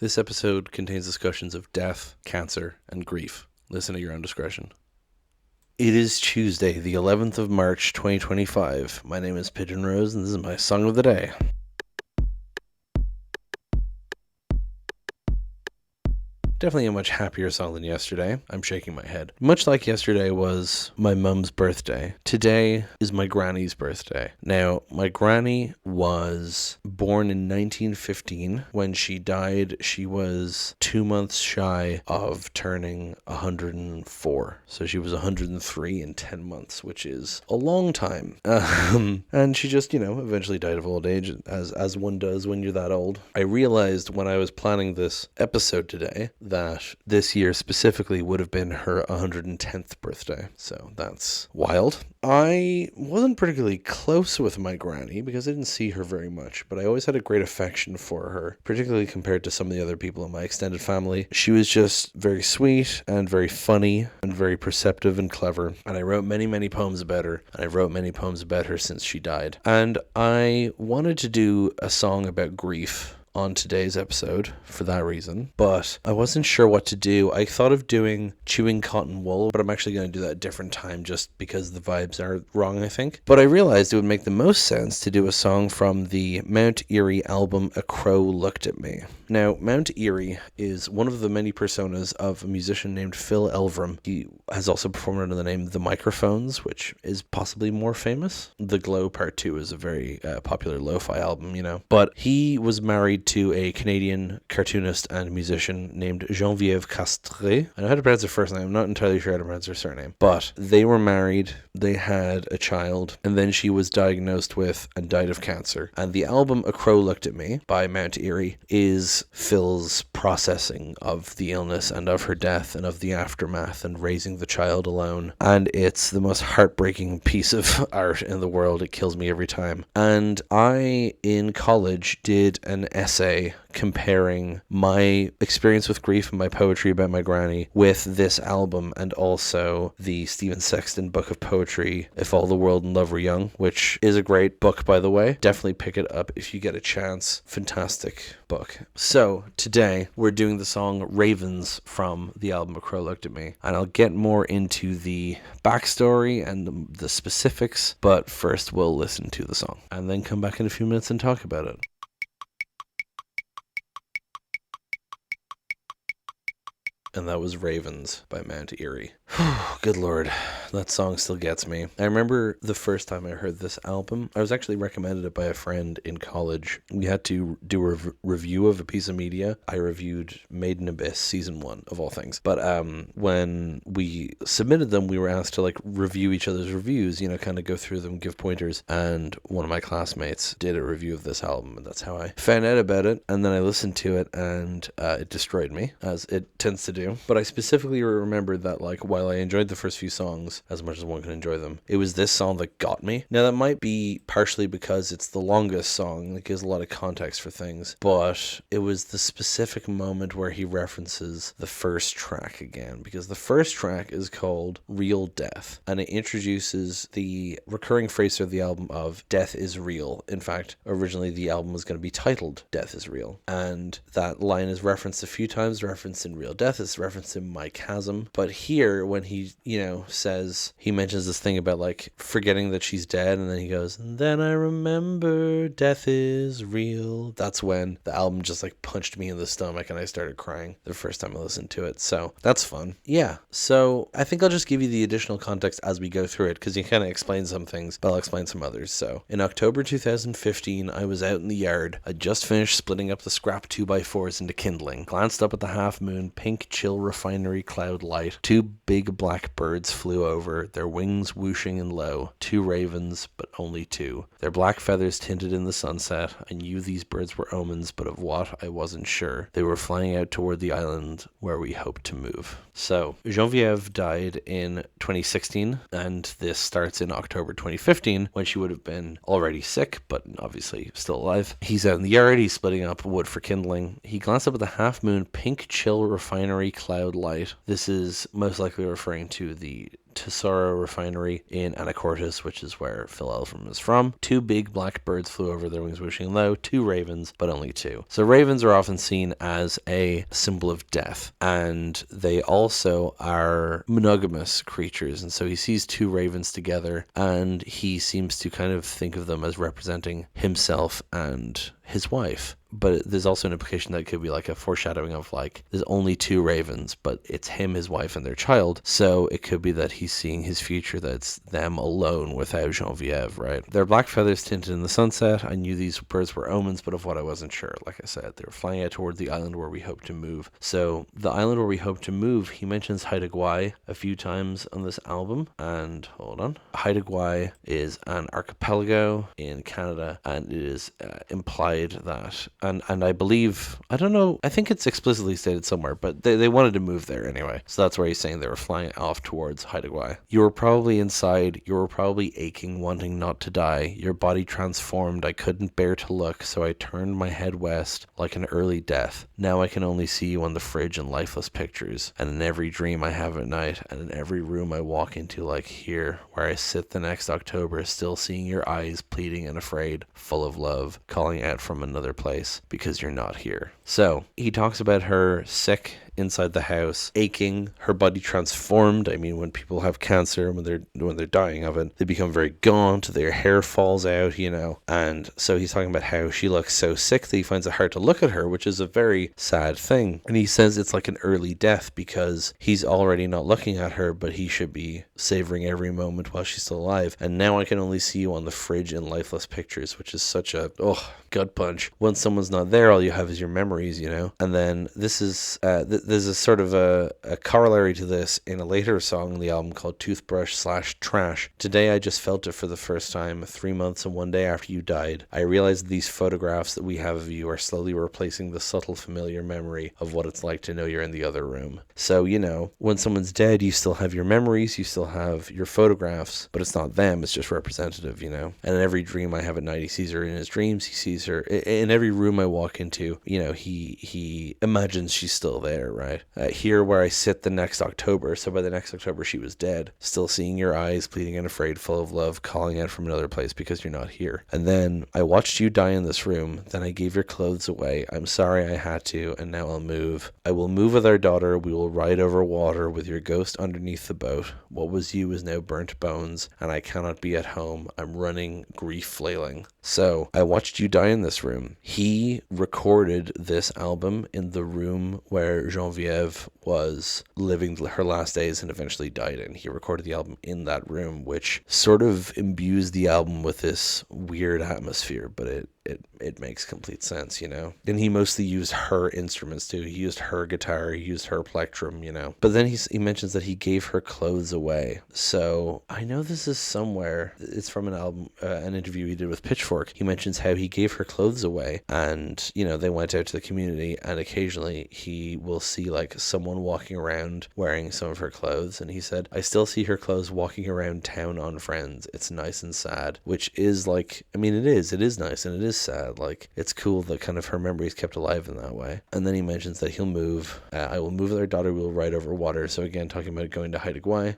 This episode contains discussions of death, cancer, and grief. Listen at your own discretion. It is Tuesday, the 11th of March, 2025. My name is Pigeon and this is my song of the day. Definitely a much happier song than yesterday. I'm shaking my head. Much like yesterday was my mum's birthday. Today is my granny's birthday. Now, my granny was born in 1915. When she died, she was 2 months shy of turning 104. So she was 103 in 10 months, which is a long time. And she just, eventually died of old age, as one does when you're that old. I realized when I was planning this episode today that this year specifically would have been her 110th birthday. So that's wild. I wasn't particularly close with my granny because I didn't see her very much, but I always had a great affection for her, particularly compared to some of the other people in my extended family. She was just very sweet and very funny and very perceptive and clever. And I wrote many, many poems about her. And I've wrote many poems about her since she died. And I wanted to do a song about grief on today's episode for that reason, but I wasn't sure what to do. I thought of doing Chewing Cotton Wool, but I'm actually going to do that a different time just because the vibes are wrong, I think. But I realized it would make the most sense to do a song from the Mount Eerie album A Crow Looked at Me. Now, Mount Eerie is one of the many personas of a musician named Phil Elverum. He has also performed under the name The Microphones, which is possibly more famous. The Glow Part 2 is a very popular lo-fi album, But he was married to a Canadian cartoonist and musician named Geneviève Castré. I know how to pronounce her first name. I'm not entirely sure how to pronounce her surname. But they were married, they had a child, and then she was diagnosed with and died of cancer. And the album A Crow Looked at Me by Mount Eerie is Phil's processing of the illness and of her death and of the aftermath and raising the child alone. And it's the most heartbreaking piece of art in the world. It kills me every time. And I, in college, did an essay comparing my experience with grief and my poetry about my granny with this album and also the Stephen Sexton book of poetry, If All the World and Love Were Young, which is a great book, by the way. Definitely pick it up if you get a chance. Fantastic book. So today we're doing the song Ravens from the album A Crow Looked at Me, and I'll get more into the backstory and the specifics, but first we'll listen to the song and then come back in a few minutes and talk about it. And that was Ravens by Mount Eerie. Good Lord, that song still gets me. I remember the first time I heard this album, I was actually recommended it by a friend in college. We had to do a review of a piece of media. I reviewed Made in Abyss Season 1, of all things. But when we submitted them, we were asked to review each other's reviews, kind of go through them, give pointers. And one of my classmates did a review of this album, and that's how I found out about it. And then I listened to it, and it destroyed me, as it tends to do. But I specifically remember that while I enjoyed the first few songs as much as one can enjoy them, it was this song that got me. Now that might be partially because it's the longest song, it gives a lot of context for things, but it was the specific moment where he references the first track again, because the first track is called Real Death, and it introduces the recurring phrase of the album of death is real. In fact, originally the album was going to be titled Death is Real, and that line is referenced a few times, referenced in Real Death, it's referenced in My Chasm, but here when he says, he mentions this thing about forgetting that she's dead, and then he goes, and then I remember death is real. That's when the album just punched me in the stomach and I started crying the first time I listened to it. So that's fun. Yeah, so I think I'll just give you the additional context as we go through it, because you kind of explain some things, but I'll explain some others. So in October 2015, I was out in the yard. I just finished splitting up the scrap 2x4s into kindling, glanced up at the half moon, pink chill refinery cloud light. Two big black birds flew over, their wings whooshing and low. Two ravens, but only two. Their black feathers tinted in the sunset. I knew these birds were omens, but of what I wasn't sure. They were flying out toward the island where we hoped to move. So Geneviève died in 2016, and this starts in October 2015 when she would have been already sick, but obviously still alive. He's out in the yard, he's splitting up wood for kindling. He glanced up at the half moon, pink chill refinery cloud light. This is most likely referring to the Tesoro refinery in Anacortes, which is where Phil Elfram is from. 2 big black birds flew over their wings wishing low, 2 ravens, but only 2. So ravens are often seen as a symbol of death, and they also are monogamous creatures. And so he sees 2 ravens together, and he seems to kind of think of them as representing himself and his wife. But there's also an implication that it could be like a foreshadowing of like there's only 2 ravens, but it's him, his wife, and their child. So it could be that he's seeing his future, that's them alone without Genevieve, right? Their black feathers tinted in the sunset. I knew these birds were omens, but of what I wasn't sure. Like I said, they were flying out toward the island where we hope to move. So the island where we hope to move, he mentions Haida Gwaii a few times on this album. And hold on. Haida Gwaii is an archipelago in Canada, and it is implied that, and I believe, I don't know, I think it's explicitly stated somewhere, but they wanted to move there anyway. So that's where he's saying they were flying off towards Haida Gwaii. You were probably inside, you were probably aching, wanting not to die. Your body transformed, I couldn't bear to look, so I turned my head west like an early death. Now I can only see you on the fridge in lifeless pictures, and in every dream I have at night, and in every room I walk into, like here, where I sit the next October, still seeing your eyes, pleading and afraid, full of love, calling out from another place because you're not here. So he talks about her sick inside the house, aching, her body transformed. I mean, when people have cancer, when they're dying of it, they become very gaunt, their hair falls out, you know. And so he's talking about how she looks so sick that he finds it hard to look at her, which is a very sad thing. And he says it's like an early death because he's already not looking at her, but he should be savoring every moment while she's still alive. And now I can only see you on the fridge in lifeless pictures, which is such a gut punch. When someone's not there, all you have is your memories, you know. And then this is there's a sort of a corollary to this in a later song in the album called Toothbrush/Trash. Today I just felt it for the first time, 3 months and 1 day after you died. I realized these photographs that we have of you are slowly replacing the subtle familiar memory of what it's like to know you're in the other room. So, you know, when someone's dead, you still have your memories, you still have your photographs, but it's not them, it's just representative, you know. And in every dream I have at night, he sees her in his dreams, he sees her in every room I walk into, you know, he imagines she's still there, right? Here where I sit the next October, so by the next October she was dead, still seeing your eyes, pleading and afraid, full of love, calling out from another place because you're not here. And then I watched you die in this room, then I gave your clothes away. I'm sorry I had to, and now I'll move. I will move with our daughter, we will ride over water with your ghost underneath the boat. What was you is now burnt bones, and I cannot be at home. I'm running, grief flailing. So I watched you die in this room. He recorded this album in the room where Genevieve was living her last days and eventually died in. He recorded the album in that room, which sort of imbues the album with this weird atmosphere, but it makes complete sense, you know. And he mostly used her instruments too. He used her guitar, he used her plectrum, you know. But then he mentions that he gave her clothes away. So I know this is somewhere. It's from an album, an interview he did with Pitchfork. He mentions how he gave her clothes away, and you know they went out to the community, and occasionally he will see like someone walking around wearing some of her clothes, and he said, I still see her clothes walking around town on Friends. It's nice and sad, which is like, I mean, it is nice and it is sad. Like, it's cool that kind of her memory is kept alive in that way. And then he mentions that he'll move. I will move with our daughter. We will ride over water. So again, talking about going to Haida Gwaii,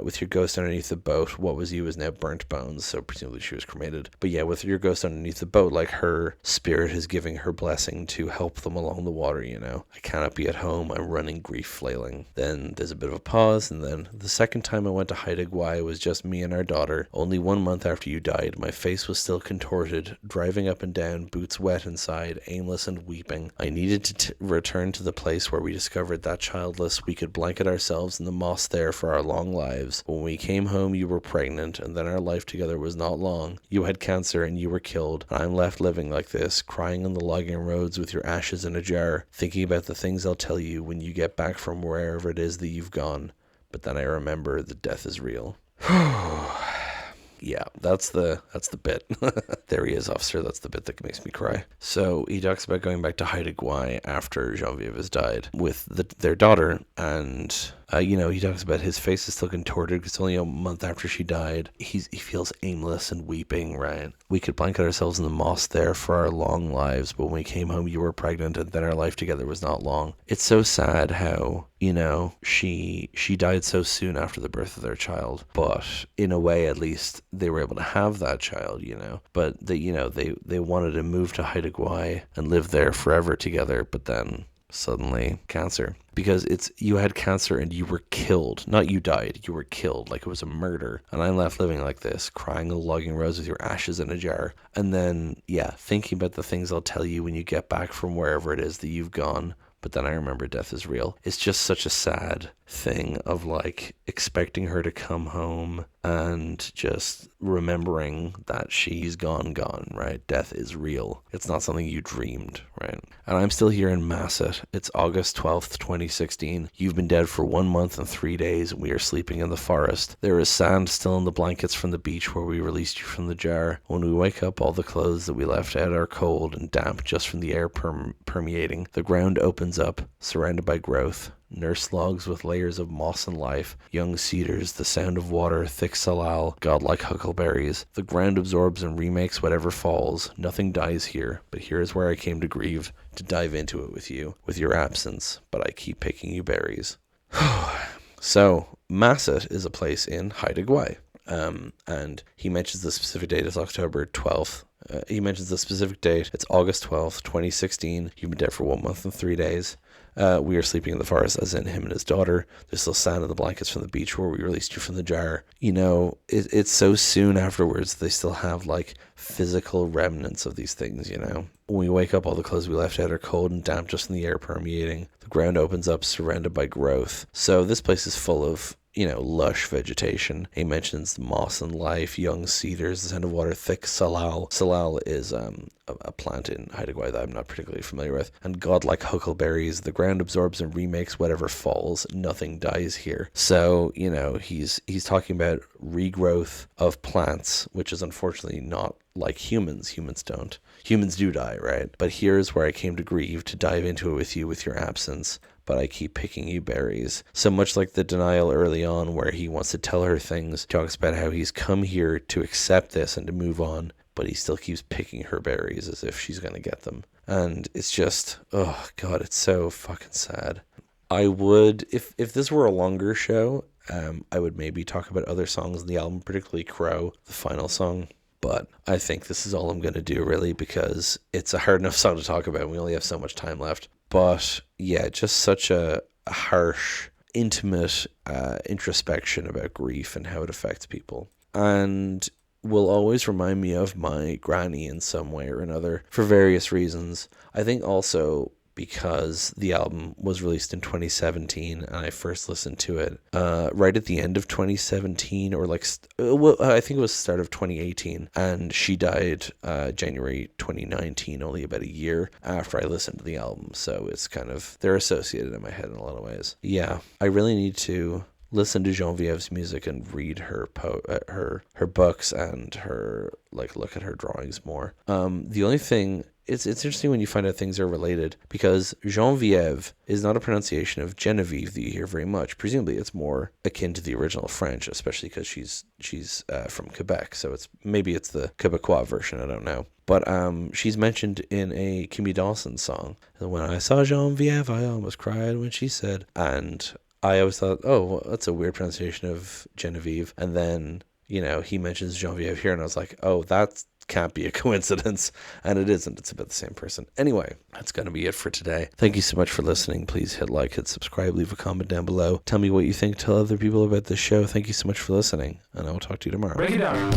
with your ghost underneath the boat. What was you is now burnt bones. So presumably she was cremated. But yeah, with your ghost underneath the boat, like her spirit is giving her blessing to help them along the water, you know. I cannot be at home. I'm running, grief flailing. Then there's a bit of a pause. And then the second time I went to Haida Gwaii was just me and our daughter. Only 1 month after you died. My face was still contorted, driving up and down, boots wet inside, aimless and weeping. I needed to return to the place where we discovered that childless, we could blanket ourselves in the moss there for our long lives. When we came home, you were pregnant, and then our life together was not long. You had cancer and you were killed, and I'm left living like this, crying on the logging roads with your ashes in a jar, thinking about the things I'll tell you when you get back from wherever it is that you've gone. But then I remember that death is real. Yeah, that's the bit. There he is, officer. That's the bit that makes me cry. So he talks about going back to Haida Gwaii after Genevieve has died with their daughter, and He talks about his face is still contorted because only a month after she died. He feels aimless and weeping, right? We could blanket ourselves in the moss there for our long lives, but when we came home, you were pregnant, and then our life together was not long. It's so sad how, she died so soon after the birth of their child, but in a way, at least, they were able to have that child, but they wanted to move to Haida Gwaii and live there forever together, but then suddenly cancer, because you had cancer and you were killed, not you died, you were killed, like it was a murder, and I'm left living like this, crying a logging rose with your ashes in a jar, and then thinking about the things I'll tell you when you get back from wherever it is that you've gone. But then I remember death is real. It's just such a sad thing of like expecting her to come home and just remembering that she's gone, right? Death is real. It's not something you dreamed, right? And I'm still here in Masset. It's August 12th, 2016. You've been dead for 1 month and 3 days, and we are sleeping in the forest. There is sand still in the blankets from the beach where we released you from the jar. When we wake up, all the clothes that we left out are cold and damp just from the air permeating. The ground opens up, surrounded by growth. Nurse logs with layers of moss and life, young cedars, the sound of water, thick salal, godlike huckleberries. The ground absorbs and remakes whatever falls. Nothing dies here, but here is where I came to grieve, to dive into it with you, with your absence, but I keep picking you berries. So, Masset is a place in Haida Gwaii, and he mentions the specific date is October 12th. He mentions the specific date. It's August 12th, 2016. You've been dead for 1 month and 3 days. We are sleeping in the forest, as in him and his daughter. There's still sand in the blankets from the beach where we released you from the jar. It's so soon afterwards they still have like physical remnants of these things, When we wake up, all the clothes we left out are cold and damp just from the air permeating. The ground opens up, surrounded by growth. So this place is full of lush vegetation. He mentions moss and life, young cedars, the sound of water, thick salal. Salal is a plant in Haida Gwaii that I'm not particularly familiar with. And godlike huckleberries. The ground absorbs and remakes whatever falls. Nothing dies here. So, he's talking about regrowth of plants, which is unfortunately not like humans. Humans don't. Humans do die, right? But here's where I came to grieve, to dive into it with you with your absence. But I keep picking you berries. So much like the denial early on where he wants to tell her things, talks about how he's come here to accept this and to move on, but he still keeps picking her berries as if she's going to get them. And it's just, oh God, it's so fucking sad. I would, if this were a longer show, I would maybe talk about other songs in the album, particularly Crow, the final song. But I think this is all I'm going to do, really, because it's a hard enough song to talk about. We only have so much time left. But yeah, just such a harsh, intimate introspection about grief and how it affects people. And will always remind me of my granny in some way or another for various reasons. I think also because the album was released in 2017 and I first listened to it right at the end of 2017 or I think it was the start of 2018, and she died January 2019, only about a year after I listened to the album, so it's kind of, they're associated in my head in a lot of ways. Yeah, I really need to listen to Genevieve's music and read her her books and her look at her drawings more. The only thing, it's interesting when you find out things are related, because Genevieve is not a pronunciation of Genevieve that you hear very much. Presumably it's more akin to the original French, especially because she's from Quebec, so it's the Quebecois version, I don't know. But she's mentioned in a Kimmy Dawson song. When I saw Genevieve, I almost cried when she said, and I always thought, oh, well, that's a weird pronunciation of Genevieve. And then, he mentions Genevieve here, and I was like, oh, that can't be a coincidence. And it isn't. It's about the same person. Anyway, that's going to be it for today. Thank you so much for listening. Please hit like, hit subscribe, leave a comment down below. Tell me what you think. Tell other people about this show. Thank you so much for listening, and I will talk to you tomorrow. Break it down.